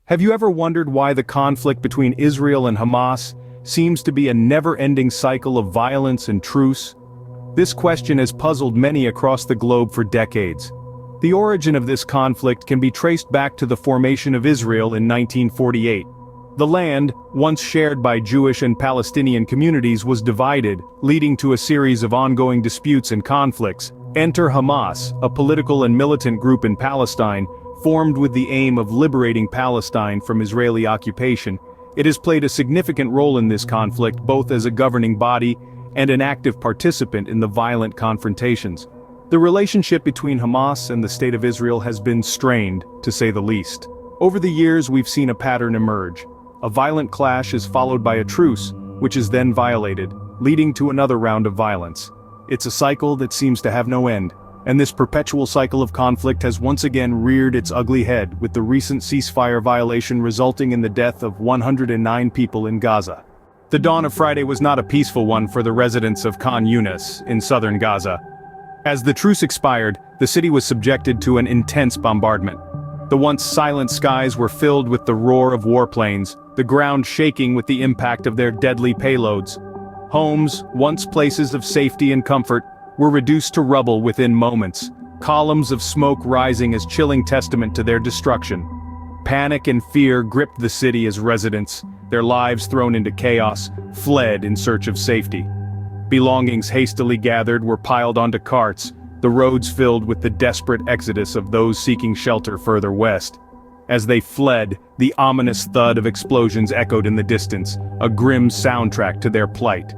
Have you ever wondered why the conflict between Israel and Hamas seems to be a never-ending cycle of violence and truce? This question has puzzled many across the globe for decades. The origin of this conflict can be traced back to the formation of Israel in 1948. The land, once shared by Jewish and Palestinian communities, was divided, leading to a series of ongoing disputes and conflicts. Enter Hamas, a political and militant group in Palestine, formed with the aim of liberating Palestine from Israeli occupation. It has played a significant role in this conflict, both as a governing body and an active participant in the violent confrontations. The relationship between Hamas and the State of Israel has been strained, to say the least. Over the years, we've seen a pattern emerge. A violent clash is followed by a truce, which is then violated, leading to another round of violence. It's a cycle that seems to have no end, and this perpetual cycle of conflict has once again reared its ugly head, with the recent ceasefire violation resulting in the death of 109 people in Gaza. The dawn of Friday was not a peaceful one for the residents of Khan Yunis, in southern Gaza. As the truce expired, the city was subjected to an intense bombardment. The once silent skies were filled with the roar of warplanes, the ground shaking with the impact of their deadly payloads. Homes, once places of safety and comfort, were reduced to rubble within moments, columns of smoke rising as chilling testament to their destruction. Panic and fear gripped the city as residents, their lives thrown into chaos, fled in search of safety. Belongings hastily gathered were piled onto carts, the roads filled with the desperate exodus of those seeking shelter further west. As they fled, the ominous thud of explosions echoed in the distance, a grim soundtrack to their plight.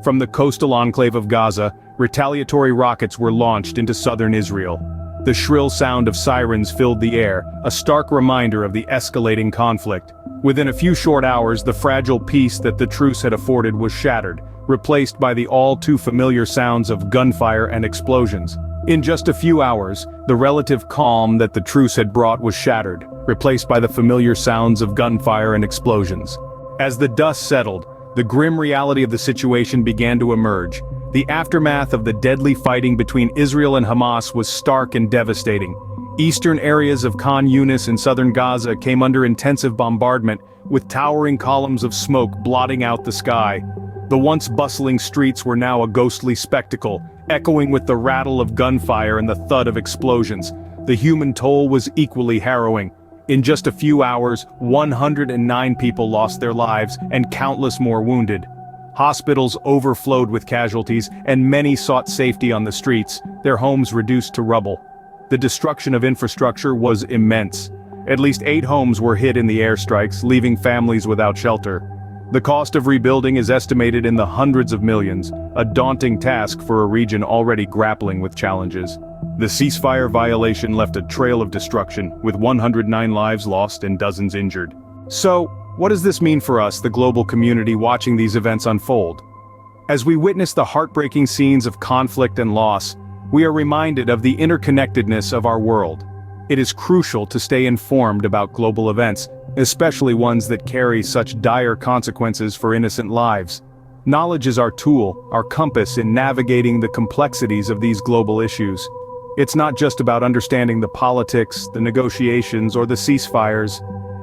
From the coastal enclave of Gaza, retaliatory rockets were launched into southern Israel. The shrill sound of sirens filled the air, a stark reminder of the escalating conflict. Within a few short hours, the fragile peace that the truce had afforded was shattered, replaced by the all-too-familiar sounds of gunfire and explosions. In just a few hours, the relative calm that the truce had brought was shattered, replaced by the familiar sounds of gunfire and explosions. As the dust settled, the grim reality of the situation began to emerge. The aftermath of the deadly fighting between Israel and Hamas was stark and devastating. Eastern areas of Khan Yunis in southern Gaza came under intensive bombardment, with towering columns of smoke blotting out the sky. The once bustling streets were now a ghostly spectacle, echoing with the rattle of gunfire and the thud of explosions. The human toll was equally harrowing. In just a few hours, 109 people lost their lives and countless more wounded. Hospitals overflowed with casualties, and many sought safety on the streets, their homes reduced to rubble. The destruction of infrastructure was immense. At least 8 homes were hit in the airstrikes, leaving families without shelter. The cost of rebuilding is estimated in the hundreds of millions, a daunting task for a region already grappling with challenges. The ceasefire violation left a trail of destruction, with 109 lives lost and dozens injured. So, what does this mean for us, the global community, watching these events unfold? As we witness the heartbreaking scenes of conflict and loss, we are reminded of the interconnectedness of our world. It is crucial to stay informed about global events, especially ones that carry such dire consequences for innocent lives. Knowledge is our tool, our compass in navigating the complexities of these global issues. It's not just about understanding the politics, the negotiations, or the ceasefires.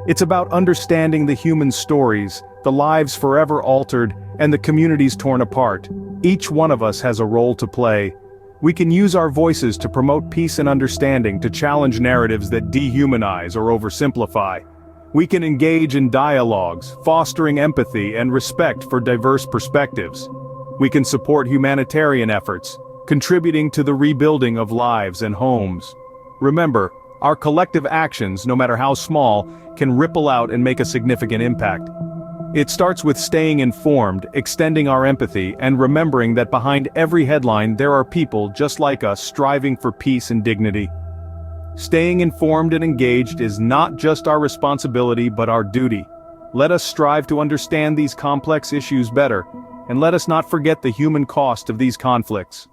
It's about understanding the human stories, the lives forever altered, and the communities torn apart. Each one of us has a role to play. We can use our voices to promote peace and understanding, to challenge narratives that dehumanize or oversimplify. We can engage in dialogues, fostering empathy and respect for diverse perspectives. We can support humanitarian efforts, contributing to the rebuilding of lives and homes. Remember, our collective actions, no matter how small, can ripple out and make a significant impact. It starts with staying informed, extending our empathy, and remembering that behind every headline there are people just like us striving for peace and dignity. Staying informed and engaged is not just our responsibility but our duty. Let us strive to understand these complex issues better, and let us not forget the human cost of these conflicts.